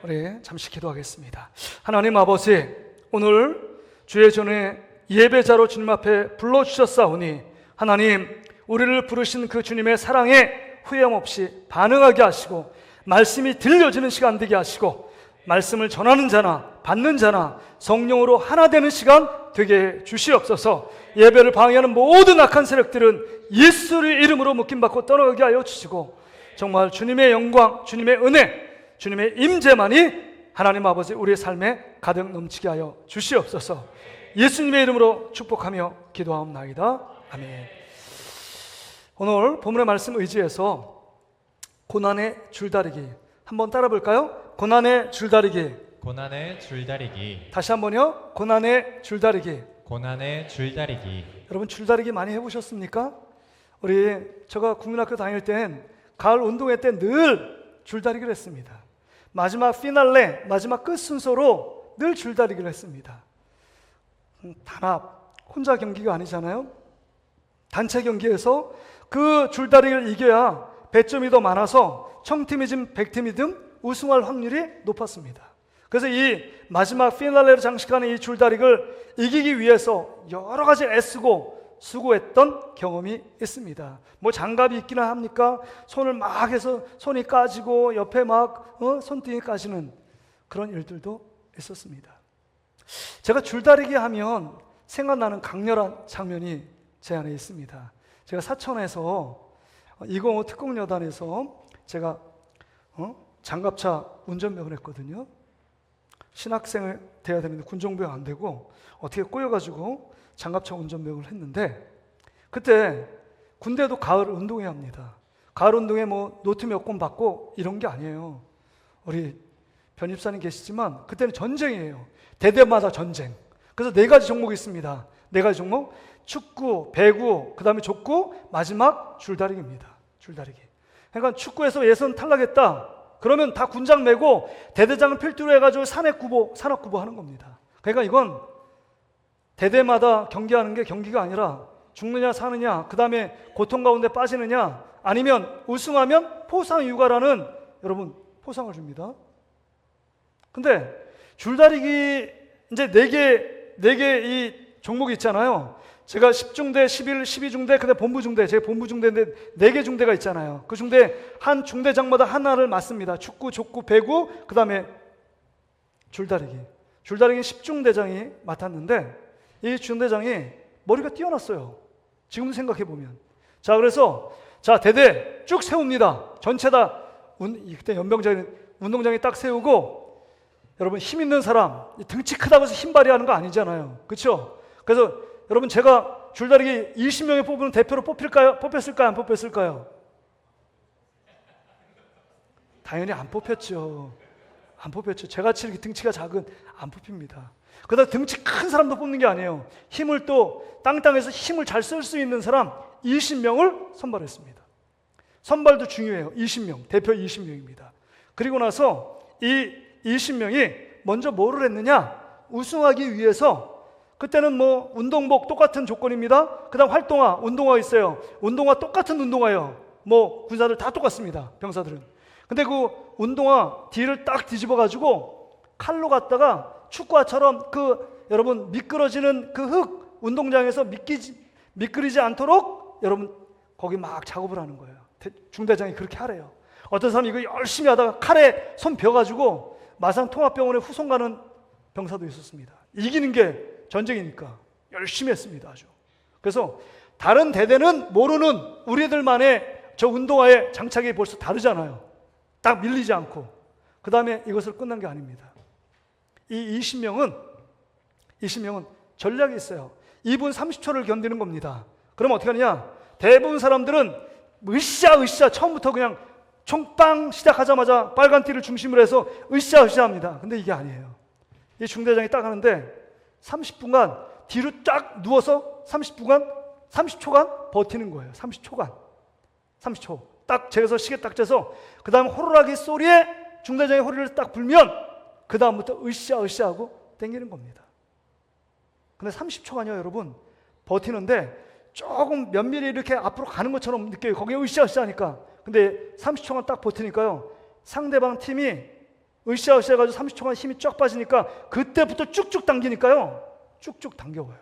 우리 잠시 기도하겠습니다. 하나님 아버지, 오늘 주의 전에 예배자로 주님 앞에 불러주셨사오니 하나님, 우리를 부르신 그 주님의 사랑에 후회함 없이 반응하게 하시고 말씀이 들려지는 시간 되게 하시고 말씀을 전하는 자나 받는 자나 성령으로 하나 되는 시간 되게 주시옵소서. 예배를 방해하는 모든 악한 세력들은 예수의 이름으로 묶임받고 떠나가게 하여 주시고 정말 주님의 영광, 주님의 은혜, 주님의 임재만이 하나님 아버지 우리의 삶에 가득 넘치게 하여 주시옵소서. 예수님의 이름으로 축복하며 기도하옵나이다. 아멘. 오늘 본문의 말씀 의지해서 고난의 줄다리기 한번 따라 볼까요? 고난의 줄다리기. 고난의 줄다리기. 다시 한번요. 고난의 줄다리기. 고난의 줄다리기. 여러분 줄다리기 많이 해보셨습니까? 제가 국민학교 다닐 땐 가을 운동회 때 늘 줄다리기를 했습니다. 마지막 피날레, 마지막 끝 순서로 늘 줄다리기를 했습니다. 단합, 혼자 경기가 아니잖아요. 단체 경기에서 그 줄다리기를 이겨야 배점이 더 많아서 청팀이든 백팀이든 우승할 확률이 높았습니다. 그래서 이 마지막 피날레를 장식하는 이 줄다리기를 이기기 위해서 여러 가지 애쓰고 수고했던 경험이 있습니다. 뭐 장갑이 있기는 합니까? 손을 막 해서 손이 까지고 옆에 막 손등이 까지는 그런 일들도 있었습니다. 제가 줄다리기 하면 생각나는 강렬한 장면이 제 안에 있습니다. 제가 사천에서 205 특공여단에서 제가 장갑차 운전병을 했거든요. 신학생을 돼야 되는데 군종병 안 되고 어떻게 꼬여가지고 장갑차 운전병을 했는데 그때 군대도 가을 운동회 합니다. 가을 운동회 뭐 노트 몇 권 받고 이런 게 아니에요. 우리 변입사님 계시지만 그때는 전쟁이에요. 대대마다 전쟁. 그래서 4가지 종목이 있습니다. 4가지 종목. 축구, 배구, 그 다음에 족구, 마지막 줄다리기입니다. 줄다리기. 그러니까 축구에서 예선 탈락했다. 그러면 다 군장 메고 대대장을 필두로 해가지고 산악구보 하는 겁니다. 그러니까 이건 대대마다 경기하는 게 경기가 아니라 죽느냐 사느냐, 그 다음에 고통 가운데 빠지느냐, 아니면 우승하면 포상 유가라는 여러분 포상을 줍니다. 근데 줄다리기 이제 4개 이 종목이 있잖아요. 제가 10중대, 11, 12중대, 근데 본부중대, 제가 본부중대인데 4개 중대가 있잖아요. 그 중대 한 중대장마다 하나를 맡습니다. 축구, 족구, 배구, 그 다음에 줄다리기. 줄다리기 10중대장이 맡았는데 이 중대장이 머리가 뛰어났어요. 지금도 생각해보면. 자, 그래서 대대 쭉 세웁니다. 전체 다 그때 운동장에 딱 세우고 여러분 힘 있는 사람, 등치 크다고 해서 힘 발휘하는 거 아니잖아요. 그렇죠? 그래서 여러분 제가 줄다리기 20명이 뽑는 대표로 뽑혔을까요? 안 뽑혔을까요? 당연히 안 뽑혔죠. 안 뽑혔죠. 제같이 이렇게 등치가 작은 안 뽑힙니다. 그러다 등치 큰 사람도 뽑는 게 아니에요. 힘을 또 땅땅해서 힘을 잘 쓸 수 있는 사람 20명을 선발했습니다. 선발도 중요해요. 20명, 대표 20명입니다. 그리고 나서 이 20명이 먼저 뭐를 했느냐? 우승하기 위해서 그때는 뭐 운동복 똑같은 조건입니다. 그 다음 활동화, 운동화 있어요. 운동화 똑같은 운동화예요. 뭐 군사들 다 똑같습니다. 병사들은. 근데 그 운동화 뒤를 딱 뒤집어가지고 칼로 갖다가 축구화처럼 여러분 미끄러지는 그 흙 운동장에서 미끄리지 않도록 여러분 거기 막 작업을 하는 거예요. 중대장이 그렇게 하래요. 어떤 사람이 이거 열심히 하다가 칼에 손 베어가지고 마산 통합병원에 후송 가는 병사도 있었습니다. 이기는 게 전쟁이니까 열심히 했습니다. 아주. 그래서 다른 대대는 모르는 우리들만의 저 운동화의 장착이 벌써 다르잖아요. 딱 밀리지 않고. 그 다음에 이것을 끝난 게 아닙니다. 이 20명은 전략이 있어요. 2분 30초를 견디는 겁니다. 그럼 어떻게 하느냐? 대부분 사람들은 으쌰 처음부터 그냥 총빵 시작하자마자 빨간 띠를 중심으로 해서 으쌰 합니다. 근데 이게 아니에요. 이 중대장이 딱 하는데 30분간 뒤로 쫙 누워서 30초간 버티는 거예요. 30초. 딱 재서 시계 딱 재서 그 다음 호루라기 소리에 중대장의 허리를 딱 불면 그 다음부터 으쌰 하고 당기는 겁니다. 근데 30초간요 여러분 버티는데 조금 몇 미리 이렇게 앞으로 가는 것처럼 느껴요. 거기에 으쌰 하니까. 근데 30초간 딱 버티니까요 상대방 팀이 으쌰으쌰 해가지고 30초간 힘이 쫙 빠지니까 그때부터 쭉쭉 당기니까요. 쭉쭉 당겨와요.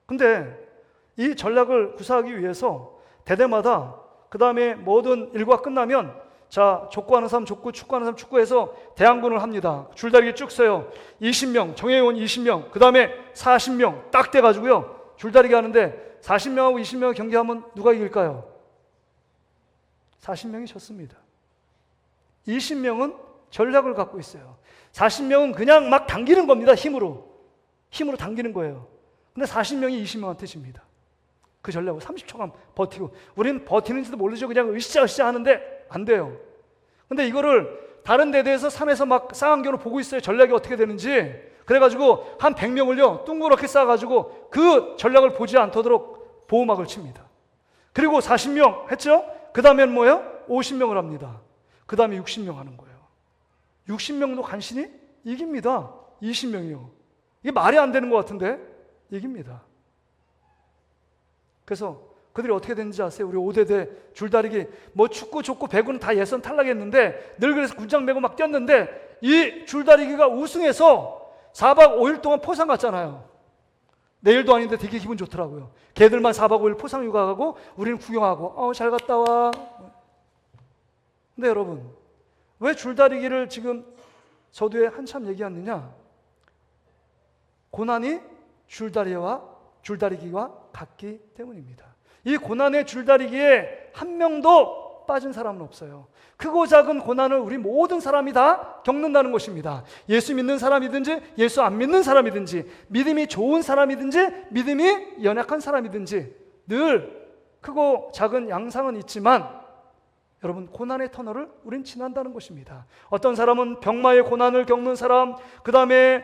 근데 이 전략을 구사하기 위해서 대대마다 그 다음에 모든 일과 끝나면 자, 족구하는 사람 족구, 축구하는 사람 축구해서 대항군을 합니다. 줄다리기 쭉 서요. 20명, 정예원 20명, 그 다음에 40명 딱 돼가지고요. 줄다리기 하는데 40명하고 20명 경기하면 누가 이길까요? 40명이 졌습니다. 20명은 전략을 갖고 있어요. 40명은 그냥 막 당기는 겁니다. 힘으로 당기는 거예요. 근데 40명이 20명한테 집니다. 그 전략을 30초간 버티고, 우리는 버티는지도 모르죠. 그냥 으쌰으쌰 하는데 안 돼요. 근데 이거를 다른 데 대해서 산에서 막 쌍안경으로 보고 있어요. 전략이 어떻게 되는지. 그래가지고 한 100명을요 둥그렇게 쌓아가지고 그 전략을 보지 않도록 보호막을 칩니다. 그리고 40명 했죠? 그 다음엔 뭐예요? 50명을 합니다. 그 다음에 60명 하는 거예요. 60명도 간신히 이깁니다. 20명이요. 이게 말이 안 되는 것 같은데 이깁니다. 그래서 그들이 어떻게 됐는지 아세요? 우리 5대대 줄다리기 뭐 축구, 족구, 배구는 다 예선 탈락했는데 늘 그래서 군장 메고 막 뛰었는데 이 줄다리기가 우승해서 4박 5일 동안 포상 갔잖아요. 내일도 아닌데 되게 기분 좋더라고요. 걔들만 4박 5일 포상 휴가 가고 우리는 구경하고 잘 갔다 와. 근데 여러분 왜 줄다리기를 지금 서두에 한참 얘기하느냐? 고난이 줄다리기와 같기 때문입니다. 이 고난의 줄다리기에 한 명도 빠진 사람은 없어요. 크고 작은 고난을 우리 모든 사람이 다 겪는다는 것입니다. 예수 믿는 사람이든지 예수 안 믿는 사람이든지 믿음이 좋은 사람이든지 믿음이 연약한 사람이든지 늘 크고 작은 양상은 있지만 여러분 고난의 터널을 우린 지난다는 것입니다. 어떤 사람은 병마의 고난을 겪는 사람, 그 다음에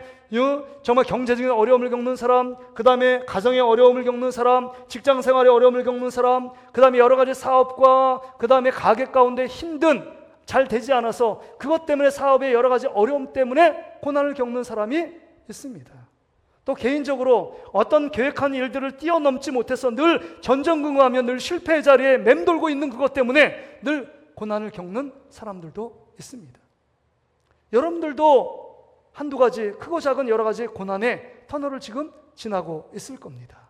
정말 경제적인 어려움을 겪는 사람, 그 다음에 가정의 어려움을 겪는 사람, 직장 생활의 어려움을 겪는 사람, 그 다음에 여러 가지 사업과 그 다음에 가게 가운데 힘든 잘 되지 않아서 그것 때문에 사업의 여러 가지 어려움 때문에 고난을 겪는 사람이 있습니다. 또 개인적으로 어떤 계획한 일들을 뛰어넘지 못해서 늘 전전긍긍하며 늘 실패의 자리에 맴돌고 있는 그것 때문에 늘 고난을 겪는 사람들도 있습니다. 여러분들도 한두 가지 크고 작은 여러 가지 고난의 터널을 지금 지나고 있을 겁니다.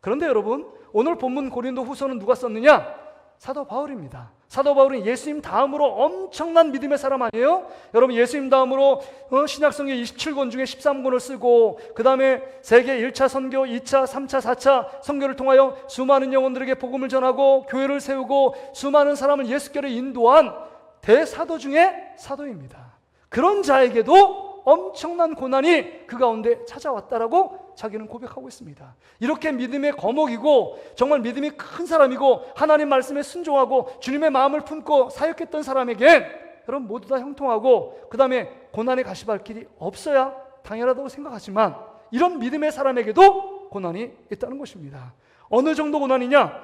그런데 여러분 오늘 본문 고린도 후서는 누가 썼느냐? 사도 바울입니다. 사도 바울은 예수님 다음으로 엄청난 믿음의 사람 아니에요? 여러분 예수님 다음으로 신약성경 27권 중에 13권을 쓰고 그 다음에 세계 1차 선교, 2차, 3차, 4차 선교를 통하여 수많은 영혼들에게 복음을 전하고 교회를 세우고 수많은 사람을 예수께로 인도한 대사도 중에 사도입니다. 그런 자에게도 엄청난 고난이 그 가운데 찾아왔다라고 자기는 고백하고 있습니다. 이렇게 믿음의 거목이고 정말 믿음이 큰 사람이고 하나님 말씀에 순종하고 주님의 마음을 품고 사역했던 사람에겐 여러분 모두 다 형통하고 그 다음에 고난의 가시밭길이 없어야 당연하다고 생각하지만 이런 믿음의 사람에게도 고난이 있다는 것입니다. 어느 정도 고난이냐?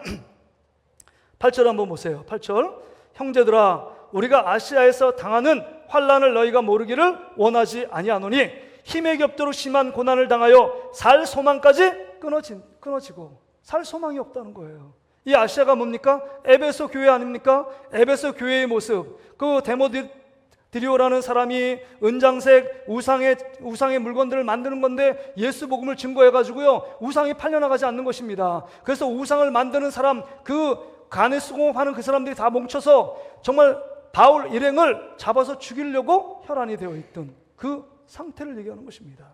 8절 한번 보세요. 8절 형제들아 우리가 아시아에서 당하는 환난을 너희가 모르기를 원하지 아니하노니 힘에 겹도록 심한 고난을 당하여 살 소망까지 끊어지고 살 소망이 없다는 거예요. 이 아시아가 뭡니까? 에베소 교회 아닙니까? 에베소 교회의 모습. 그 데모드리오라는 사람이 은장색 우상의 물건들을 만드는 건데 예수 복음을 증거해가지고요 우상이 팔려나가지 않는 것입니다. 그래서 우상을 만드는 사람 그 간에 수공업하는 그 사람들이 다 뭉쳐서 정말 바울 일행을 잡아서 죽이려고 혈안이 되어 있던 그 상태를 얘기하는 것입니다.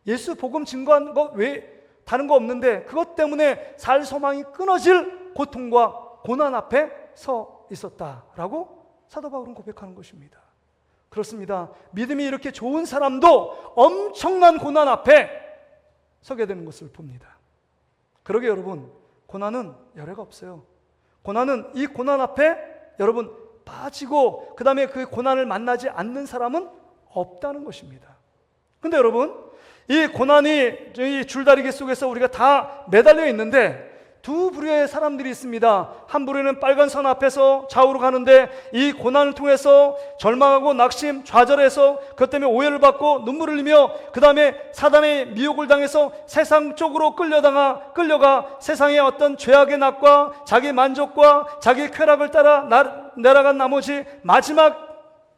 예수 복음 증거한 것 외에 다른 거 없는데 그것 때문에 살 소망이 끊어질 고통과 고난 앞에 서 있었다라고 사도 바울은 고백하는 것입니다. 그렇습니다. 믿음이 이렇게 좋은 사람도 엄청난 고난 앞에 서게 되는 것을 봅니다. 그러게 여러분 고난은 열애가 없어요. 고난은 이 고난 앞에 여러분 빠지고 그 다음에 그 고난을 만나지 않는 사람은 없다는 것입니다. 근데 여러분 이 고난이 이 줄다리기 속에서 우리가 다 매달려 있는데 두 부류의 사람들이 있습니다. 한 부류는 빨간 선 앞에서 좌우로 가는데 이 고난을 통해서 절망하고 낙심, 좌절해서 그것 때문에 오해를 받고 눈물을 흘리며 그 다음에 사단의 미혹을 당해서 세상 쪽으로 끌려가 세상의 어떤 죄악의 낙과 자기 만족과 자기 쾌락을 따라 내려간 나머지 마지막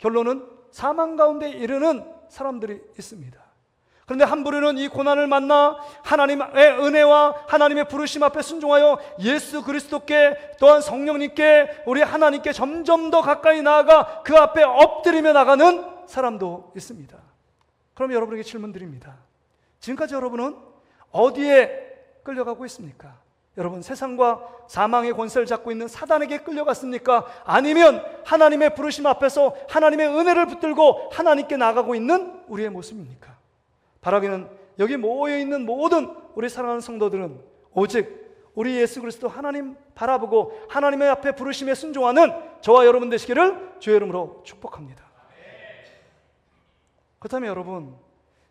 결론은 사망 가운데 이르는 사람들이 있습니다. 그런데 한 부류는 이 고난을 만나 하나님의 은혜와 하나님의 부르심 앞에 순종하여 예수 그리스도께 또한 성령님께 우리 하나님께 점점 더 가까이 나아가 그 앞에 엎드리며 나가는 사람도 있습니다. 그럼 여러분에게 질문 드립니다. 지금까지 여러분은 어디에 끌려가고 있습니까? 여러분, 세상과 사망의 권세를 잡고 있는 사단에게 끌려갔습니까? 아니면 하나님의 부르심 앞에서 하나님의 은혜를 붙들고 하나님께 나아가고 있는 우리의 모습입니까? 바라기는 여기 모여있는 모든 우리 사랑하는 성도들은 오직 우리 예수 그리스도 하나님 바라보고 하나님의 앞에 부르심에 순종하는 저와 여러분 되시기를 주의 이름으로 축복합니다. 그렇다면 여러분,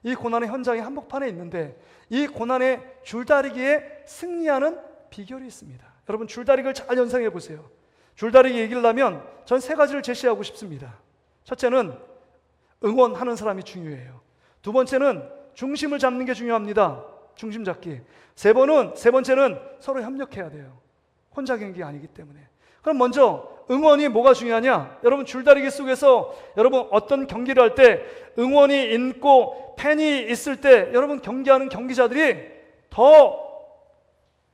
이 고난의 현장이 한복판에 있는데 이 고난의 줄다리기에 승리하는 비결이 있습니다. 여러분, 줄다리기를 잘 연상해 보세요. 줄다리기 이기려면 전 세 가지를 제시하고 싶습니다. 첫째는 응원하는 사람이 중요해요. 두 번째는 중심을 잡는 게 중요합니다. 중심 잡기. 세 번째는 서로 협력해야 돼요. 혼자 경기가 아니기 때문에. 그럼 먼저 응원이 뭐가 중요하냐? 여러분, 줄다리기 속에서 여러분 어떤 경기를 할 때 응원이 있고 팬이 있을 때 여러분 경기하는 경기자들이 더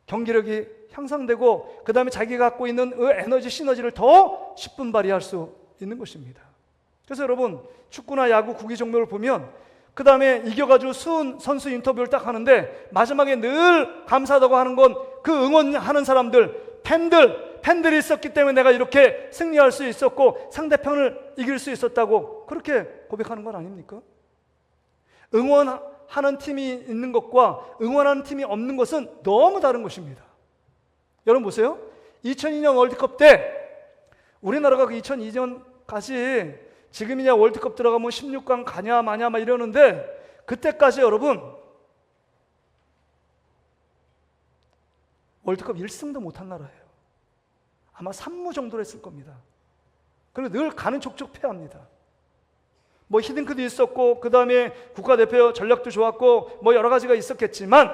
경기력이 향상되고 그 다음에 자기가 갖고 있는 그 에너지 시너지를 더 10분 발휘할 수 있는 것입니다. 그래서 여러분, 축구나 야구 구기 종목을 보면 그 다음에 이겨가지고 수훈 선수 인터뷰를 딱 하는데 마지막에 늘 감사하다고 하는 건 그 응원하는 사람들, 팬들이 있었기 때문에 내가 이렇게 승리할 수 있었고 상대편을 이길 수 있었다고 그렇게 고백하는 건 아닙니까? 응원하는 팀이 있는 것과 응원하는 팀이 없는 것은 너무 다른 것입니다. 여러분 보세요. 2002년 월드컵 때 우리나라가 그 2002년까지 지금이냐 월드컵 들어가면 16강 가냐 마냐 막 이러는데 그때까지 여러분 월드컵 1승도 못한 나라예요. 아마 3무 정도로 했을 겁니다. 그리고 늘 가는 족족 패합니다. 뭐 히딩크도 있었고 그 다음에 국가대표 전략도 좋았고 뭐 여러 가지가 있었겠지만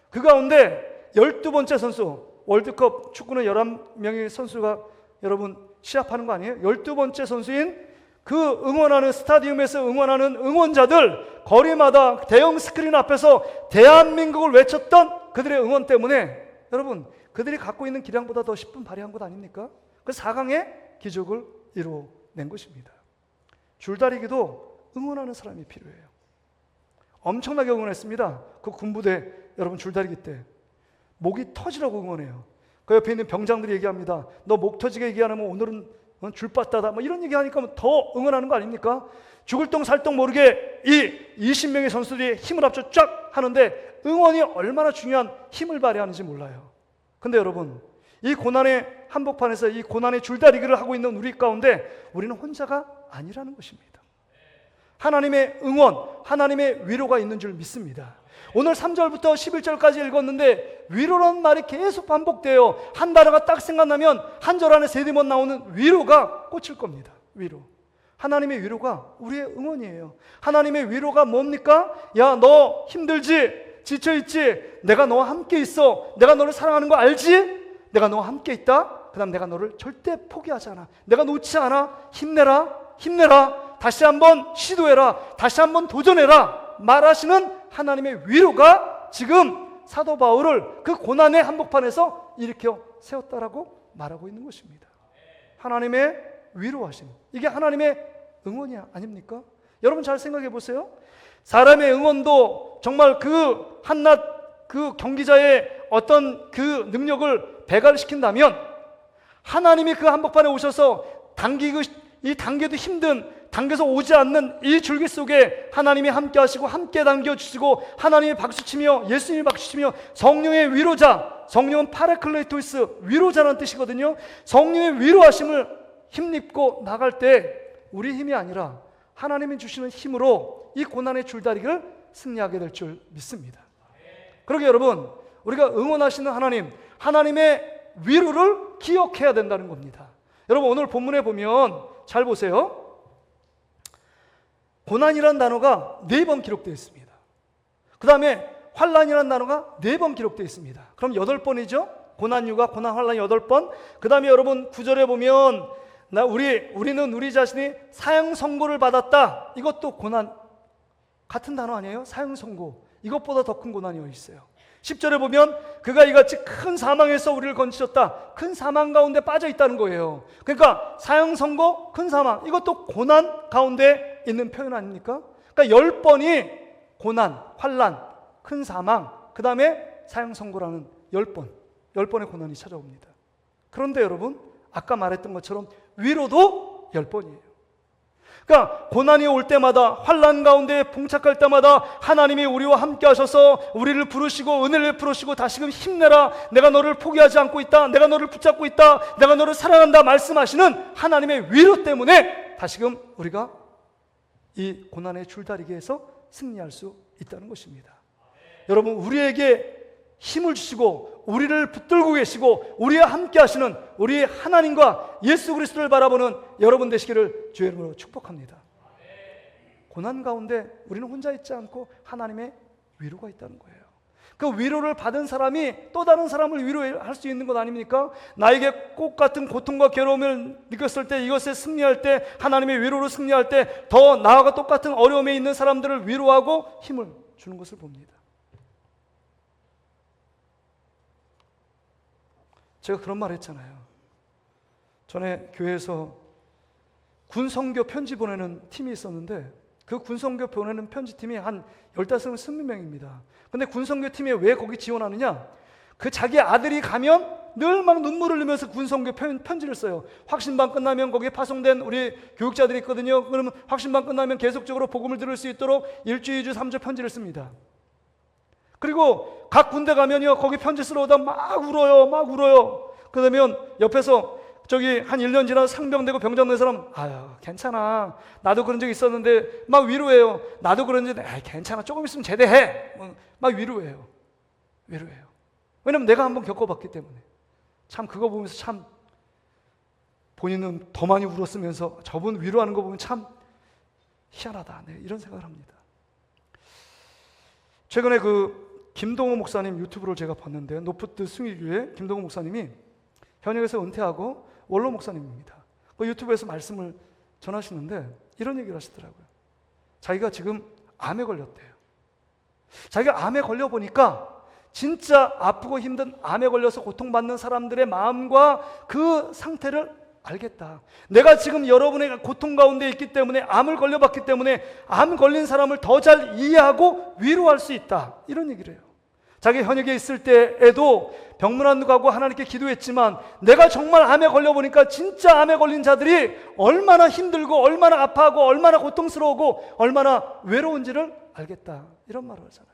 그 가운데 12번째 선수, 월드컵 축구는 11명의 선수가 여러분 시합하는 거 아니에요? 12번째 선수인 그 응원하는 스타디움에서 응원하는 응원자들 거리마다 대형 스크린 앞에서 대한민국을 외쳤던 그들의 응원 때문에 여러분 그들이 갖고 있는 기량보다 더 10분 발휘한 것 아닙니까? 그 4강의 기적을 이루어낸 것입니다. 줄다리기도 응원하는 사람이 필요해요. 엄청나게 응원했습니다. 그 군부대 여러분 줄다리기 때 목이 터지라고 응원해요. 그 옆에 있는 병장들이 얘기합니다. 너 목 터지게 얘기 안 하면 오늘은 줄바다다 뭐 이런 얘기하니까 더 응원하는 거 아닙니까? 죽을 똥 살 똥 모르게 이 20명의 선수들이 힘을 합쳐 쫙 하는데 응원이 얼마나 중요한 힘을 발휘하는지 몰라요. 근데 여러분, 이 고난의 한복판에서 이 고난의 줄다리기를 하고 있는 우리 가운데 우리는 혼자가 아니라는 것입니다. 하나님의 응원, 하나님의 위로가 있는 줄 믿습니다. 오늘 3절부터 11절까지 읽었는데 위로라는 말이 계속 반복돼요. 한 단어가 딱 생각나면 한 절 안에 3번 나오는 위로가 꽂힐 겁니다. 위로. 하나님의 위로가 우리의 응원이에요. 하나님의 위로가 뭡니까? 야, 너 힘들지? 지쳐있지? 내가 너와 함께 있어. 내가 너를 사랑하는 거 알지? 내가 너와 함께 있다? 그 다음 내가 너를 절대 포기하지 않아. 내가 놓지 않아. 힘내라. 다시 한번 시도해라. 다시 한번 도전해라. 말하시는 하나님의 위로가 지금 사도 바울을 그 고난의 한복판에서 일으켜 세웠다라고 말하고 있는 것입니다. 하나님의 위로하심. 이게 하나님의 응원이 아닙니까? 여러분 잘 생각해 보세요. 사람의 응원도 정말 그 한낱 그 경기자의 어떤 그 능력을 배가시킨다면 하나님이 그 한복판에 오셔서 당겨도 힘든 당겨서 오지 않는 이 줄기 속에 하나님이 함께 하시고 함께 당겨주시고 하나님이 박수치며 예수님이 박수치며 성령의 위로자, 성령은 파라클레토스 위로자라는 뜻이거든요. 성령의 위로하심을 힘입고 나갈 때 우리 힘이 아니라 하나님이 주시는 힘으로 이 고난의 줄다리기를 승리하게 될 줄 믿습니다. 그러게 여러분, 우리가 응원하시는 하나님, 하나님의 위로를 기억해야 된다는 겁니다. 여러분 오늘 본문에 보면 잘 보세요. 고난이라는 단어가 4번 기록되어 있습니다. 그 다음에 환난이라는 단어가 4번 기록되어 있습니다. 그럼 8번이죠? 고난, 유가, 고난, 환난 8번. 그 다음에 여러분 9절에 보면 우리는 우리 자신이 사형 선고를 받았다. 이것도 고난, 같은 단어 아니에요? 사형 선고. 이것보다 더 큰 고난이 어디 있어요? 10절에 보면 그가 이같이 큰 사망에서 우리를 건지셨다. 큰 사망 가운데 빠져 있다는 거예요. 그러니까 사형 선고, 큰 사망, 이것도 고난 가운데 있는 표현 아닙니까? 그러니까 10번이 고난, 환난, 큰 사망, 그 다음에 사형 선고라는 10번의 고난이 찾아옵니다. 그런데 여러분, 아까 말했던 것처럼 위로도 10번이에요. 그러니까 고난이 올 때마다, 환난 가운데 봉착할 때마다 하나님이 우리와 함께 하셔서 우리를 부르시고 은혜를 베푸시고 다시금 힘내라, 내가 너를 포기하지 않고 있다, 내가 너를 붙잡고 있다, 내가 너를 사랑한다 말씀하시는 하나님의 위로 때문에 다시금 우리가 이 고난의 줄다리기에서 승리할 수 있다는 것입니다. 여러분, 우리에게 힘을 주시고 우리를 붙들고 계시고 우리와 함께 하시는 우리 하나님과 예수 그리스도를 바라보는 여러분 되시기를 주의 이름으로 축복합니다. 고난 가운데 우리는 혼자 있지 않고 하나님의 위로가 있다는 거예요. 그 위로를 받은 사람이 또 다른 사람을 위로할 수 있는 것 아닙니까? 나에게 꽃 같은 고통과 괴로움을 느꼈을 때, 이것에 승리할 때, 하나님의 위로로 승리할 때 더 나와 똑같은 어려움에 있는 사람들을 위로하고 힘을 주는 것을 봅니다. 제가 그런 말 했잖아요. 전에 교회에서 군선교 편지 보내는 팀이 있었는데 그 군선교 보내는 편지팀이 한 15명, 20명입니다. 근데 군선교 팀이 왜 거기 지원하느냐? 그 자기 아들이 가면 늘 막 눈물을 흘리면서 군선교 편지를 써요. 확신반 끝나면 거기에 파송된 우리 교육자들이 있거든요. 그러면 확신반 끝나면 계속적으로 복음을 들을 수 있도록 1주, 2주, 3주 편지를 씁니다. 그리고 각 군대 가면요, 거기 편지 쓰러 오다 막 울어요. 그러면 옆에서 저기 한 1년 지나서 상병되고 병장된 사람, 아유 괜찮아, 나도 그런 적 있었는데, 막 위로해요. 나도 그런데 괜찮아, 조금 있으면 제대해, 막 위로해요. 왜냐면 내가 한번 겪어봤기 때문에. 참 그거 보면서 참 본인은 더 많이 울었으면서 저분 위로하는 거 보면 참 희한하다, 네, 이런 생각을 합니다. 최근에 그 김동호 목사님 유튜브를 제가 봤는데, 노프트 숭일교회 김동호 목사님이 현역에서 은퇴하고 원로 목사님입니다. 그 유튜브에서 말씀을 전하시는데 이런 얘기를 하시더라고요. 자기가 지금 암에 걸렸대요. 자기가 암에 걸려보니까 진짜 아프고 힘든 암에 걸려서 고통받는 사람들의 마음과 그 상태를 알겠다. 내가 지금 여러분의 고통 가운데 있기 때문에, 암을 걸려봤기 때문에 암 걸린 사람을 더 잘 이해하고 위로할 수 있다, 이런 얘기를 해요. 자기 현역에 있을 때에도 병문안 가고 하나님께 기도했지만 내가 정말 암에 걸려보니까 진짜 암에 걸린 자들이 얼마나 힘들고 얼마나 아파하고 얼마나 고통스러우고 얼마나 외로운지를 알겠다, 이런 말을 하잖아요.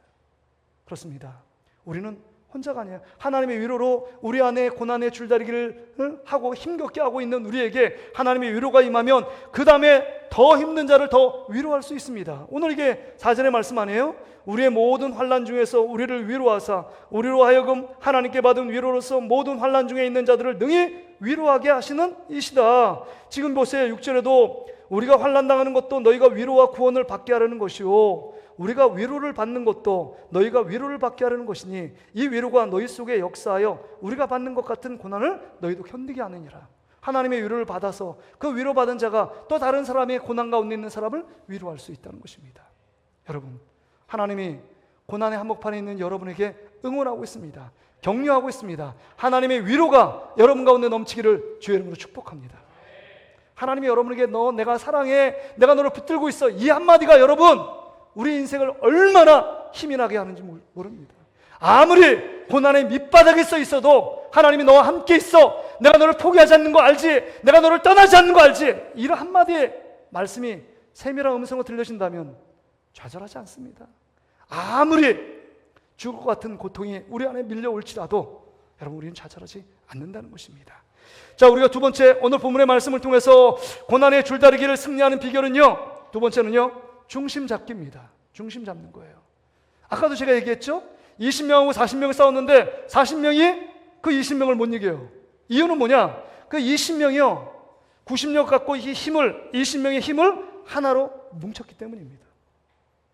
그렇습니다. 우리는 혼자가 아니에요. 하나님의 위로로 우리 안에 고난의 줄다리기를 하고 힘겹게 하고 있는 우리에게 하나님의 위로가 임하면 그 다음에 더 힘든 자를 더 위로할 수 있습니다. 오늘 이게 4절의 말씀 아니에요? 우리의 모든 환난 중에서 우리를 위로하사 우리로 하여금 하나님께 받은 위로로서 모든 환난 중에 있는 자들을 능히 위로하게 하시는 이시다. 지금 보세요. 6절에도 우리가 환난 당하는 것도 너희가 위로와 구원을 받게 하려는 것이요, 우리가 위로를 받는 것도 너희가 위로를 받게 하려는 것이니 이 위로가 너희 속에 역사하여 우리가 받는 것 같은 고난을 너희도 견디게 하느니라. 하나님의 위로를 받아서 그 위로받은 자가 또 다른 사람의 고난 가운데 있는 사람을 위로할 수 있다는 것입니다. 여러분, 하나님이 고난의 한복판에 있는 여러분에게 응원하고 있습니다. 격려하고 있습니다. 하나님의 위로가 여러분 가운데 넘치기를 주의 이름으로 축복합니다. 하나님이 여러분에게 너 내가 사랑해, 내가 너를 붙들고 있어, 이 한마디가 여러분 우리 인생을 얼마나 힘이 나게 하는지 모릅니다. 아무리 고난의 밑바닥에 서 있어도 하나님이 너와 함께 있어, 내가 너를 포기하지 않는 거 알지, 내가 너를 떠나지 않는 거 알지, 이런 한마디의 말씀이 세밀한 음성으로 들려진다면 좌절하지 않습니다. 아무리 죽을 것 같은 고통이 우리 안에 밀려올지라도 여러분 우리는 좌절하지 않는다는 것입니다. 자, 우리가 두 번째 오늘 본문의 말씀을 통해서 고난의 줄다리기를 승리하는 비결은요, 두 번째는요, 중심 잡기입니다. 중심 잡는 거예요. 아까도 제가 얘기했죠? 20명하고 40명이 싸웠는데 40명이 그 20명을 못 이겨요. 이유는 뭐냐? 그 20명이요 90명 갖고 이 힘을, 20명의 힘을 하나로 뭉쳤기 때문입니다.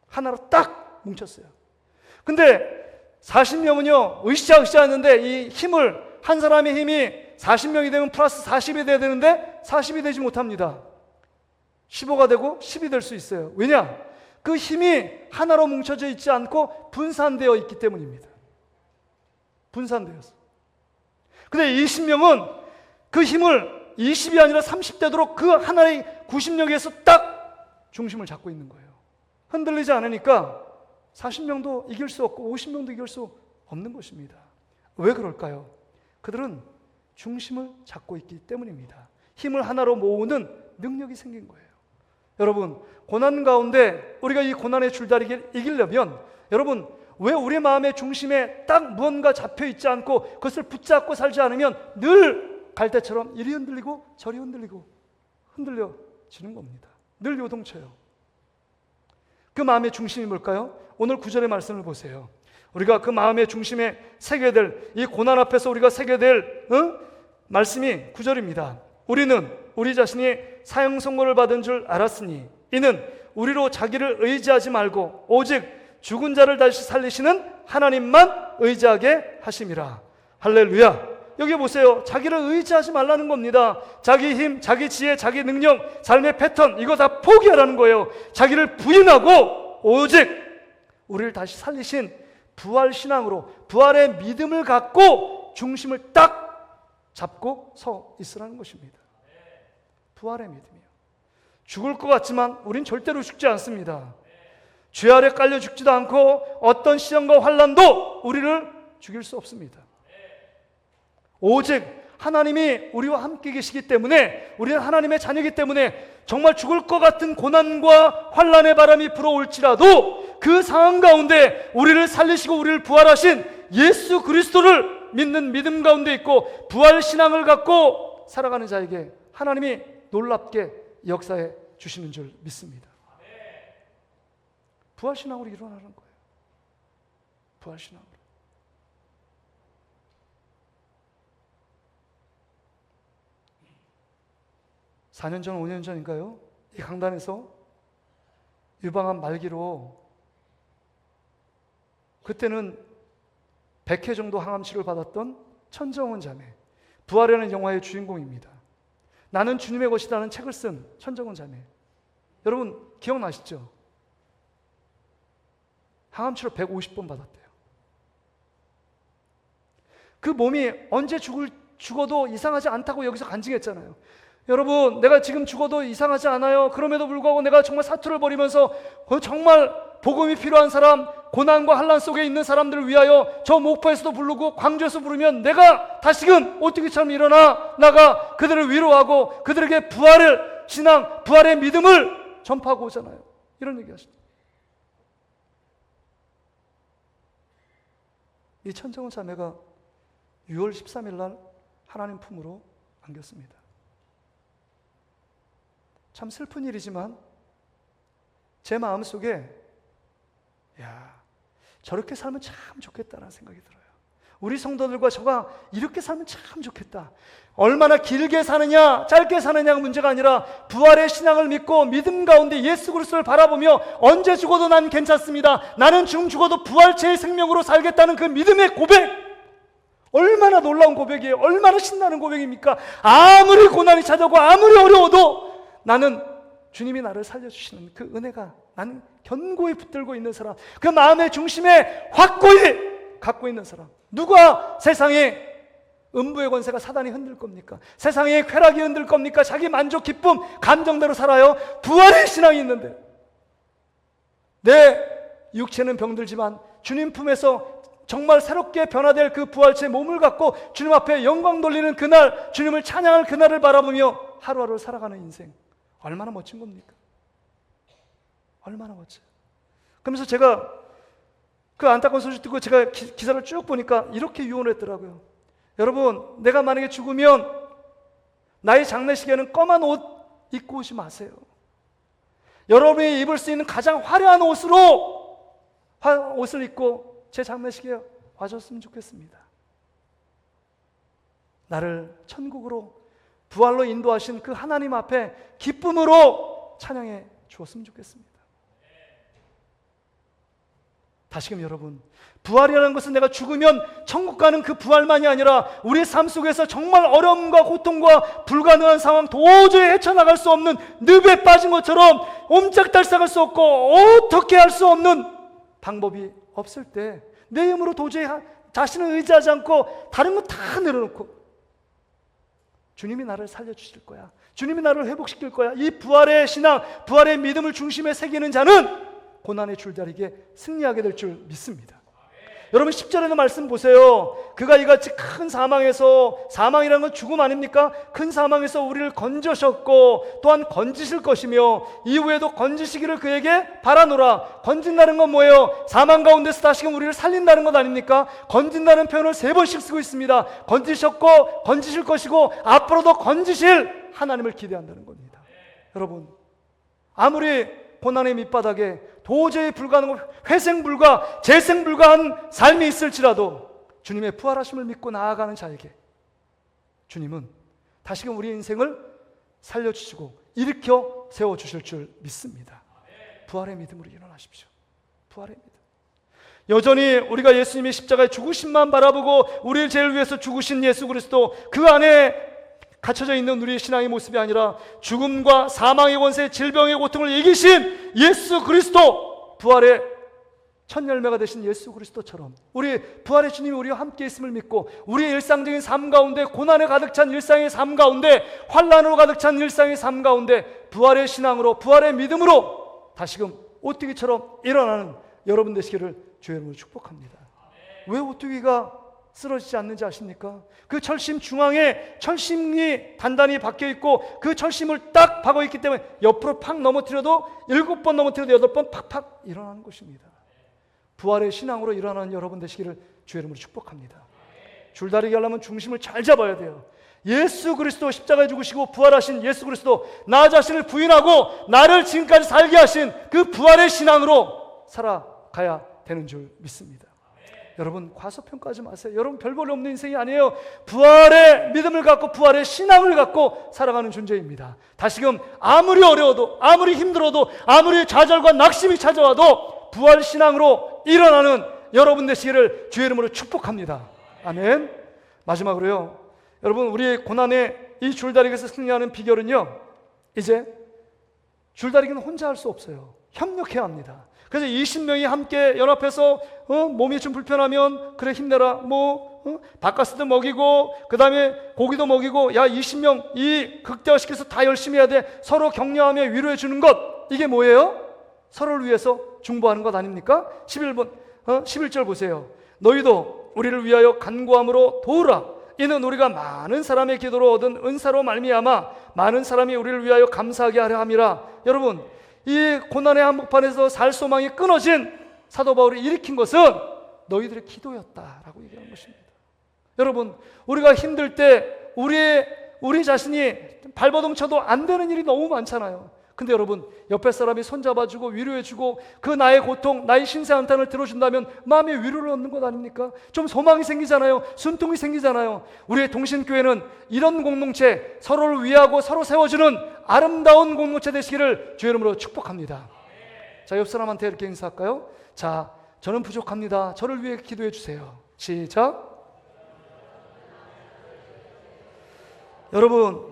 하나로 딱 뭉쳤어요. 근데 40명은요 으쌰으쌰 했는데 이 힘을, 한 사람의 힘이 40명이 되면 플러스 40이 돼야 되는데 40이 되지 못합니다. 15가 되고 10이 될 수 있어요. 왜냐? 그 힘이 하나로 뭉쳐져 있지 않고 분산되어 있기 때문입니다. 분산되었어. 근데 20명은 그 힘을 20이 아니라 30 되도록 그 하나의 구심력에서 딱 중심을 잡고 있는 거예요. 흔들리지 않으니까 40명도 이길 수 없고 50명도 이길 수 없는 것입니다. 왜 그럴까요? 그들은 중심을 잡고 있기 때문입니다. 힘을 하나로 모으는 능력이 생긴 거예요. 여러분, 고난 가운데 우리가 이 고난의 줄다리기를 이기려면 여러분, 왜 우리 마음의 중심에 딱 무언가 잡혀 있지 않고 그것을 붙잡고 살지 않으면 늘 갈대처럼 이리 흔들리고 저리 흔들리고 흔들려지는 겁니다. 늘 요동쳐요. 그 마음의 중심이 뭘까요? 오늘 9절의 말씀을 보세요. 우리가 그 마음의 중심에 새겨야 될, 이 고난 앞에서 우리가 새겨야 될 말씀이 9절입니다. 우리는 우리 자신이 사형 선고를 받은 줄 알았으니 이는 우리로 자기를 의지하지 말고 오직 죽은 자를 다시 살리시는 하나님만 의지하게 하심이라. 할렐루야. 여기 보세요. 자기를 의지하지 말라는 겁니다. 자기 힘, 자기 지혜, 자기 능력, 삶의 패턴 이거 다 포기하라는 거예요. 자기를 부인하고 오직 우리를 다시 살리신 부활 신앙으로, 부활의 믿음을 갖고 중심을 딱 잡고 서 있으라는 것입니다. 부활의 믿음이요. 죽을 것 같지만 우린 절대로 죽지 않습니다. 죄 아래 깔려 죽지도 않고 어떤 시험과 환난도 우리를 죽일 수 없습니다. 오직 하나님이 우리와 함께 계시기 때문에, 우리는 하나님의 자녀이기 때문에 정말 죽을 것 같은 고난과 환난의 바람이 불어올지라도 그 상황 가운데 우리를 살리시고 우리를 부활하신 예수 그리스도를 믿는 믿음 가운데 있고 부활 신앙을 갖고 살아가는 자에게 하나님이 놀랍게 역사해 주시는 줄 믿습니다. 부활 신앙으로 일어나는 거예요. 부활 신앙으로. (4년 전, 5년 전인가요? 이 강단에서 유방암 말기로, 그때는 100회 정도 항암 치료를 받았던 천정원 자매, 부활이라는 영화의 주인공입니다. 나는 주님의 것이라는 책을 쓴 천정원 자매. 여러분 기억나시죠? 항암 치료 150번 받았대요. 그 몸이 언제 죽어도 이상하지 않다고 여기서 간증했잖아요. 여러분, 내가 지금 죽어도 이상하지 않아요. 그럼에도 불구하고 내가 정말 사투를 벌이면서 정말 복음이 필요한 사람, 고난과 환난 속에 있는 사람들을 위하여 저 목포에서도 부르고 광주에서 부르면 내가 다시금 오뚜기처럼 일어나 나가 그들을 위로하고 그들에게 부활을 신앙, 부활의 믿음을 전파하고 오잖아요. 이런 얘기 하시죠. 이 천정원 자매가 6월 13일 날 하나님 품으로 안겼습니다. 참 슬픈 일이지만 제 마음속에 저렇게 살면 참 좋겠다라는 생각이 들어요. 우리 성도들과 저가 이렇게 살면 참 좋겠다. 얼마나 길게 사느냐 짧게 사느냐가 문제가 아니라 부활의 신앙을 믿고 믿음 가운데 예수 그리스도를 바라보며 언제 죽어도 난 괜찮습니다. 나는 지금 죽어도 부활체의 생명으로 살겠다는 그 믿음의 고백, 얼마나 놀라운 고백이에요. 얼마나 신나는 고백입니까? 아무리 고난이 찾아오고 아무리 어려워도 나는 주님이 나를 살려주시는 그 은혜가 나는 견고히 붙들고 있는 사람, 그 마음의 중심에 확고히 갖고 있는 사람. 누가 세상에 음부의 권세가 사단이 흔들 겁니까? 세상에 쾌락이 흔들 겁니까? 자기 만족, 기쁨, 감정대로 살아요? 부활의 신앙이 있는데 내 육체는 병들지만 주님 품에서 정말 새롭게 변화될 그 부활체 몸을 갖고 주님 앞에 영광 돌리는 그날, 주님을 찬양할 그날을 바라보며 하루하루 살아가는 인생, 얼마나 멋진 겁니까? 얼마나 멋져요. 그러면서 제가 그 안타까운 소식 듣고 제가 기사를 쭉 보니까 이렇게 유언을 했더라고요. 여러분, 내가 만약에 죽으면 나의 장례식에는 검은 옷 입고 오지 마세요. 여러분이 입을 수 있는 가장 화려한 옷을 입고 제 장례식에 와줬으면 좋겠습니다. 나를 천국으로 부활로 인도하신 그 하나님 앞에 기쁨으로 찬양해 주었으면 좋겠습니다. 다시금 여러분, 부활이라는 것은 내가 죽으면 천국 가는 그 부활만이 아니라 우리의 삶 속에서 정말 어려움과 고통과 불가능한 상황, 도저히 헤쳐나갈 수 없는 늪에 빠진 것처럼 옴짝달싹할 수 없고 어떻게 할 수 없는 방법이 없을 때 내 힘으로 도저히 자신을 의지하지 않고 다른 거 다 내려놓고 주님이 나를 살려주실 거야, 주님이 나를 회복시킬 거야, 이 부활의 신앙, 부활의 믿음을 중심에 새기는 자는 고난의 줄다리기에 승리하게 될 줄 믿습니다. 여러분 10절에는 말씀 보세요. 그가 이같이 큰 사망에서, 사망이라는 건 죽음 아닙니까? 큰 사망에서 우리를 건져셨고 또한 건지실 것이며 이후에도 건지시기를 그에게 바라노라. 건진다는 건 뭐예요? 사망 가운데서 다시금 우리를 살린다는 것 아닙니까? 건진다는 표현을 3번씩 쓰고 있습니다. 건지셨고 건지실 것이고 앞으로도 건지실 하나님을 기대한다는 겁니다. 여러분, 아무리 고난의 밑바닥에 도저히 불가능하고 회생불가, 재생불가한 삶이 있을지라도 주님의 부활하심을 믿고 나아가는 자에게 주님은 다시금 우리 인생을 살려주시고 일으켜 세워주실 줄 믿습니다. 부활의 믿음으로 일어나십시오. 부활의 믿음. 여전히 우리가 예수님의 십자가의 죽으심만 바라보고 우리를 죄를 위해서 죽으신 예수 그리스도, 그 안에 갇혀져 있는 우리의 신앙의 모습이 아니라 죽음과 사망의 권세, 질병의 고통을 이기신 예수 그리스도, 부활의 첫 열매가 되신 예수 그리스도처럼 우리 부활의 주님이 우리와 함께 있음을 믿고 우리의 일상적인 삶 가운데, 고난에 가득 찬 일상의 삶 가운데, 환난으로 가득 찬 일상의 삶 가운데 부활의 신앙으로, 부활의 믿음으로 다시금 오뚜기처럼 일어나는 여러분 되시기를 주의 이름으로 축복합니다. 왜 오뚜기가 쓰러지지 않는지 아십니까? 그 철심 중앙에 철심이 단단히 박혀 있고 그 철심을 딱 박아 있기 때문에 옆으로 팍 넘어뜨려도 7번 넘어뜨려도 8번 팍팍 일어나는 것입니다. 부활의 신앙으로 일어나는 여러분 되시기를 주의 이름으로 축복합니다. 줄다리기 하려면 중심을 잘 잡아야 돼요. 예수 그리스도 십자가에 죽으시고 부활하신 예수 그리스도, 나 자신을 부인하고 나를 지금까지 살게 하신 그 부활의 신앙으로 살아가야 되는 줄 믿습니다. 여러분 과소평가하지 마세요. 여러분 별볼 없는 인생이 아니에요. 부활의 믿음을 갖고 부활의 신앙을 갖고 살아가는 존재입니다. 다시금 아무리 어려워도, 아무리 힘들어도, 아무리 좌절과 낙심이 찾아와도 부활 신앙으로 일어나는 여러분 되시기를 주의 이름으로 축복합니다. 아멘. 마지막으로요, 여러분 우리의 고난의 이 줄다리기에서 승리하는 비결은요, 이제 줄다리기는 혼자 할 수 없어요. 협력해야 합니다. 그래서 20명이 함께 연합해서 몸이 좀 불편하면 그래 힘내라, 바카스도 먹이고 그 다음에 고기도 먹이고, 야 20명 이 극대화시켜서 다 열심히 해야 돼, 서로 격려하며 위로해 주는 것, 이게 뭐예요? 서로를 위해서 중보하는 것 아닙니까? 11절 보세요. 너희도 우리를 위하여 간구함으로 도우라. 이는 우리가 많은 사람의 기도로 얻은 은사로 말미암아 많은 사람이 우리를 위하여 감사하게 하려 함이라. 여러분, 이 고난의 한복판에서 살 소망이 끊어진 사도 바울이 일으킨 것은 너희들의 기도였다라고 얘기하는 것입니다. 여러분, 우리가 힘들 때 우리 자신이 발버둥 쳐도 안 되는 일이 너무 많잖아요. 근데 여러분, 옆에 사람이 손잡아주고 위로해주고 그 나의 고통, 나의 신세 한탄을 들어준다면 마음의 위로를 얻는 것 아닙니까? 좀 소망이 생기잖아요. 숨통이 생기잖아요. 우리의 동신교회는 이런 공동체, 서로를 위하고 서로 세워주는 아름다운 공동체 되시기를 주의 이름으로 축복합니다. 자, 옆 사람한테 이렇게 인사할까요? 자, 저는 부족합니다. 저를 위해 기도해 주세요. 시작. 여러분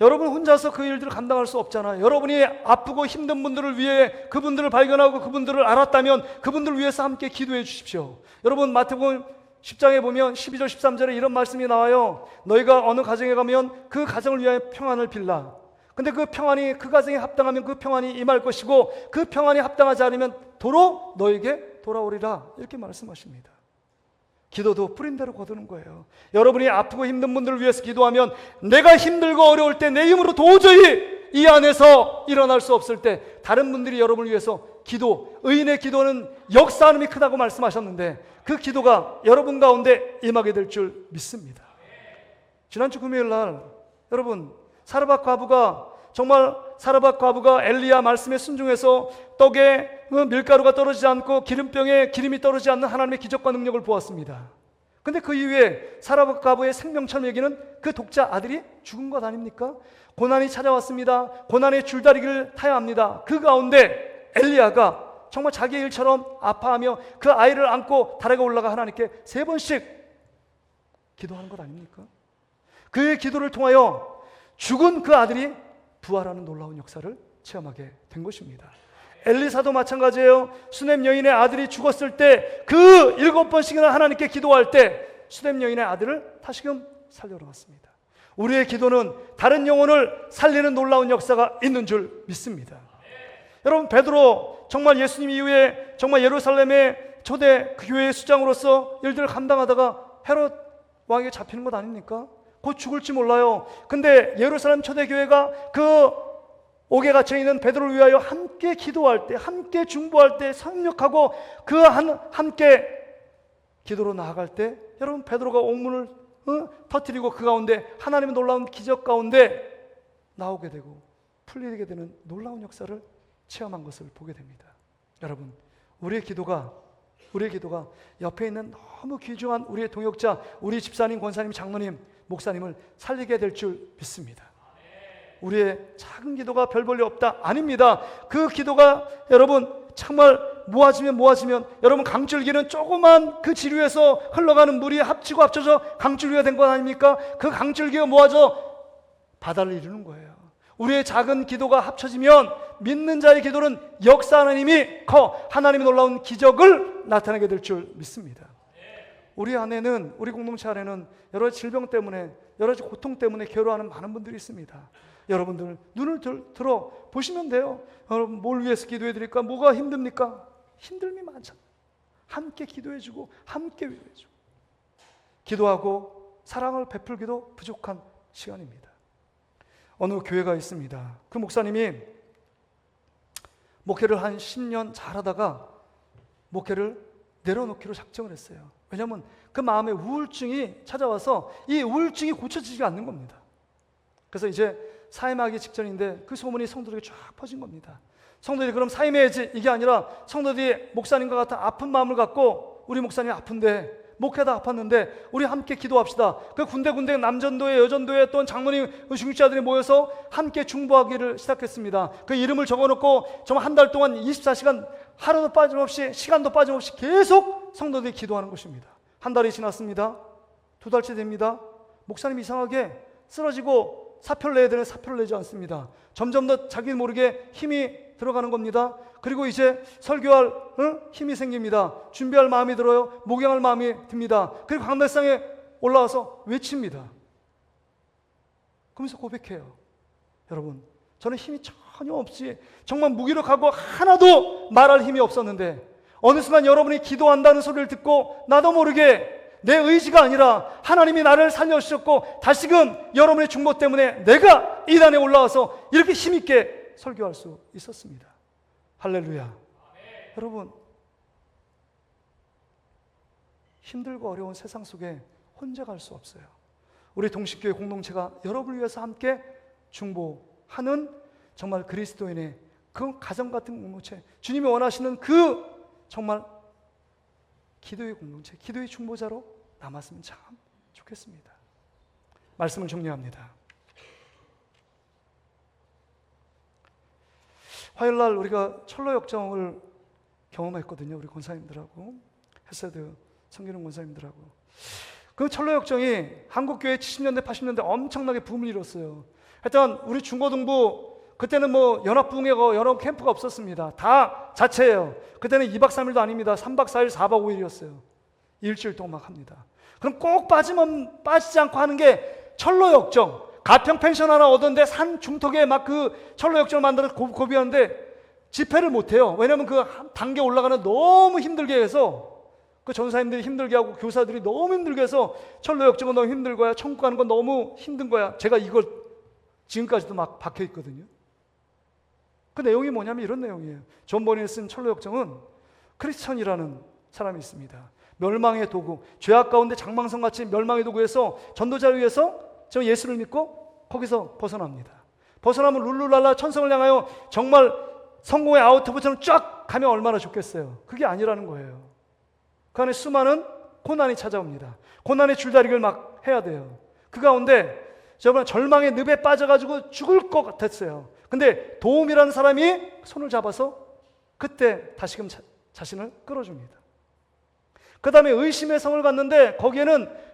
혼자서 그 일들을 감당할 수 없잖아요. 여러분이 아프고 힘든 분들을 위해 그분들을 발견하고 그분들을 알았다면 그분들을 위해서 함께 기도해 주십시오. 여러분 마태복음 10장에 보면 12절 13절에 이런 말씀이 나와요. 너희가 어느 가정에 가면 그 가정을 위하여 평안을 빌라. 근데 그 평안이 그 가정에 합당하면 그 평안이 임할 것이고 그 평안이 합당하지 않으면 도로 너에게 돌아오리라. 이렇게 말씀하십니다. 기도도 뿌린 대로 거두는 거예요. 여러분이 아프고 힘든 분들을 위해서 기도하면 내가 힘들고 어려울 때 내 힘으로 도저히 이 안에서 일어날 수 없을 때 다른 분들이 여러분을 위해서 의인의 기도는 역사하는 힘이 크다고 말씀하셨는데 그 기도가 여러분 가운데 임하게 될 줄 믿습니다. 지난주 금요일 날 여러분 사르밧 과부가 엘리야 말씀에 순종해서 떡에 밀가루가 떨어지지 않고 기름병에 기름이 떨어지지 않는 하나님의 기적과 능력을 보았습니다. 근데 그 이후에 사르밧 과부의 생명처럼 여기는 그 독자 아들이 죽은 것 아닙니까? 고난이 찾아왔습니다. 고난의 줄다리기를 타야 합니다. 그 가운데 엘리야가 정말 자기의 일처럼 아파하며 그 아이를 안고 달에 올라가 하나님께 3번씩 기도하는 것 아닙니까? 그의 기도를 통하여 죽은 그 아들이 부활하는 놀라운 역사를 체험하게 된 것입니다. 엘리사도 마찬가지예요. 수넴 여인의 아들이 죽었을 때 그 7번씩이나 하나님께 기도할 때 수넴 여인의 아들을 다시금 살려놓았습니다. 우리의 기도는 다른 영혼을 살리는 놀라운 역사가 있는 줄 믿습니다. 여러분, 베드로 정말 예수님 이후에 정말 예루살렘의 초대 그 교회의 수장으로서 일들을 감당하다가 헤롯 왕에게 잡히는 것 아닙니까? 곧 죽을지 몰라요. 근데 예루살렘 초대교회가 그 옥에 갇혀있는 베드로를 위하여 함께 기도할 때, 함께 중보할 때, 협력하고 함께 기도로 나아갈 때, 여러분, 베드로가 옥문을 터뜨리고 그 가운데 하나님의 놀라운 기적 가운데 나오게 되고 풀리게 되는 놀라운 역사를 체험한 것을 보게 됩니다. 여러분, 우리의 기도가 옆에 있는 너무 귀중한 우리의 동역자, 우리 집사님, 권사님, 장로님, 목사님을 살리게 될 줄 믿습니다. 우리의 작은 기도가 별 볼일 없다? 아닙니다. 그 기도가 여러분 정말 모아지면 여러분 강줄기는 조그만 그 지류에서 흘러가는 물이 합치고 합쳐져 강줄기가 된 것 아닙니까? 그 강줄기가 모아져 바다를 이루는 거예요. 우리의 작은 기도가 합쳐지면 믿는 자의 기도는 역사하는 힘이 커 하나님의 놀라운 기적을 나타내게 될 줄 믿습니다. 우리 안에는, 우리 공동체 안에는 여러 가지 질병 때문에, 여러 가지 고통 때문에 괴로워하는 많은 분들이 있습니다. 여러분들 눈을 들어 보시면 돼요. 여러분, 뭘 위해서 기도해 드릴까? 뭐가 힘듭니까? 힘듦이 많잖아요. 함께 기도해주고 함께 위로해주고 기도하고 사랑을 베풀기도 부족한 시간입니다. 어느 교회가 있습니다. 그 목사님이 목회를 한 10년 잘하다가 목회를 내려놓기로 작정을 했어요. 왜냐하면 그 마음에 우울증이 찾아와서 이 우울증이 고쳐지지가 않는 겁니다. 그래서 이제 사임하기 직전인데 그 소문이 성도들에게 쫙 퍼진 겁니다. 성도들이 그럼 사임해야지, 이게 아니라 성도들이 목사님과 같은 아픈 마음을 갖고 우리 목사님 아픈데, 목회다 아팠는데 우리 함께 기도합시다. 그 군데군데 남전도회, 여전도회 또는 장로님, 중직자들이 모여서 함께 중보하기를 시작했습니다. 그 이름을 적어놓고 정말 한 달 동안 24시간 하루도 빠짐없이, 시간도 빠짐없이 계속 성도들이 기도하는 것입니다. 한 달이 지났습니다. 2달째 됩니다. 목사님 이상하게 쓰러지고 사표를 내야 되는 사표를 내지 않습니다. 점점 더 자기 모르게 힘이 들어가는 겁니다. 그리고 이제 설교할 힘이 생깁니다. 준비할 마음이 들어요. 목양할 마음이 듭니다. 그리고 강대상에 올라와서 외칩니다. 그러면서 고백해요. 여러분, 저는 힘이 전혀 없이 정말 무기력하고 하나도 말할 힘이 없었는데 어느 순간 여러분이 기도한다는 소리를 듣고 나도 모르게 내 의지가 아니라 하나님이 나를 살려주셨고 다시금 여러분의 중보 때문에 내가 이 단에 올라와서 이렇게 힘있게 설교할 수 있었습니다. 할렐루야. 아멘. 여러분, 힘들고 어려운 세상 속에 혼자 갈 수 없어요. 우리 동식교회 공동체가 여러분을 위해서 함께 중보하는 정말 그리스도인의 그 가정 같은 공동체, 주님이 원하시는 그 정말 기도의 공동체, 기도의 중보자로 남았으면 참 좋겠습니다. 말씀을 정리합니다. 화요일날 우리가 철로역정을 경험했거든요. 우리 권사님들하고, 헤세드 성기능 권사님들하고. 그 철로역정이 한국교회 70년대 80년대 엄청나게 붐을 이뤘어요. 하여튼 우리 중고등부 그때는 뭐 연합부흥회가 여러 캠프가 없었습니다. 다 자체예요. 그때는 2박 3일도 아닙니다. 3박 4일 4박 5일이었어요. 일주일 동안 막 합니다. 그럼 꼭 빠지지 않고 하는 게 철로역정. 가평 펜션 하나 얻었는데 산 중턱에 막 그 철로역정을 만들어서 고비하는데 집회를 못해요. 왜냐하면 그 단계 올라가는 너무 힘들게 해서, 그 전사님들이 힘들게 하고 교사들이 너무 힘들게 해서 철로역정은 너무 힘들 거야, 천국 가는 건 너무 힘든 거야. 제가 이걸 지금까지도 막 박혀 있거든요. 그 내용이 뭐냐면 이런 내용이에요. 존 버니에 쓴 철로역정은 크리스천이라는 사람이 있습니다. 멸망의 도구, 죄악 가운데 장망성같이 멸망의 도구에서 전도자를 위해서 저 예수를 믿고 거기서 벗어납니다. 벗어나면 룰루랄라 천성을 향하여 정말 성공의 아웃오브처럼 쫙 가면 얼마나 좋겠어요. 그게 아니라는 거예요. 그 안에 수많은 고난이 찾아옵니다. 고난의 줄다리기를 막 해야 돼요. 그 가운데 저번에 절망의 늪에 빠져가지고 죽을 것 같았어요. 근데 도움이라는 사람이 손을 잡아서 그때 다시금 자신을 끌어줍니다. 그 다음에 의심의 성을 갔는데 거기에는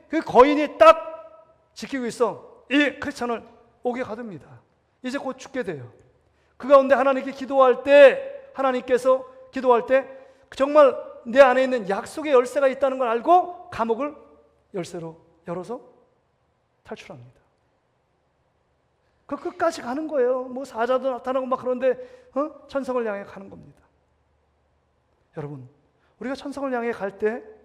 그 거인이 딱 지키고 있어 이 크리스찬을 옥에 가둡니다. 이제 곧 죽게 돼요. 그 가운데 하나님께 기도할 때 하나님께서 기도할 때 정말 내 안에 있는 약속의 열쇠가 있다는 걸 알고 감옥을 열쇠로 열어서 탈출합니다. 그 끝까지 가는 거예요. 뭐 사자도 나타나고 막 그런데 천성을 향해 가는 겁니다. 여러분, 우리가 천성을 향해 갈 때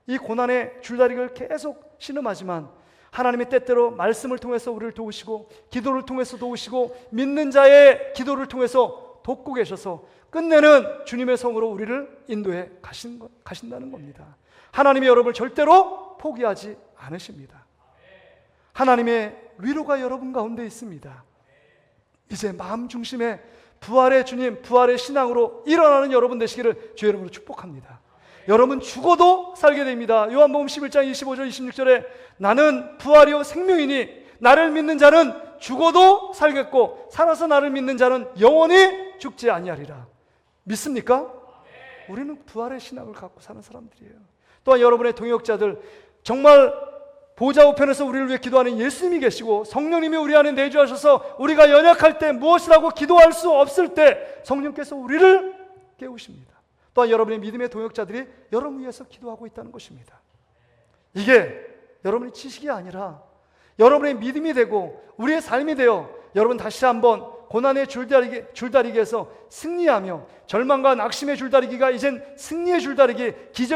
이 고난의 줄다리기를 계속 신음하지만 하나님의 때때로 말씀을 통해서 우리를 도우시고 기도를 통해서 도우시고 믿는 자의 기도를 통해서 돕고 계셔서 끝내는 주님의 성으로 우리를 인도해 가신다는 겁니다. 하나님이 여러분을 절대로 포기하지 않으십니다. 하나님의 위로가 여러분 가운데 있습니다. 이제 마음 중심에 부활의 주님, 부활의 신앙으로 일어나는 여러분 되시기를 주의 이름으로 축복합니다. 여러분 죽어도 살게 됩니다. 요한복음 11장 25절 26절에 나는 부활이요 생명이니 나를 믿는 자는 죽어도 살겠고 살아서 나를 믿는 자는 영원히 죽지 아니하리라. 믿습니까? 우리는 부활의 신앙을 갖고 사는 사람들이에요. 또한 여러분의 동역자들, 정말 보좌 우편에서 우리를 위해 기도하는 예수님이 계시고 성령님이 우리 안에 내주하셔서 우리가 연약할 때 무엇이라고 기도할 수 없을 때 성령께서 우리를 깨우십니다. 또한 여러분의 믿음의 동역자들이 여러분 위해서 기도하고 있다는 것입니다. 이게 여러분의 지식이 아니라 여러분의 믿음이 되고 우리의 삶이 되어 여러분 다시 한번 고난의 줄다리기에서 승리하며 절망과 낙심의 줄다리기가 이젠 승리의 줄다리기, 기적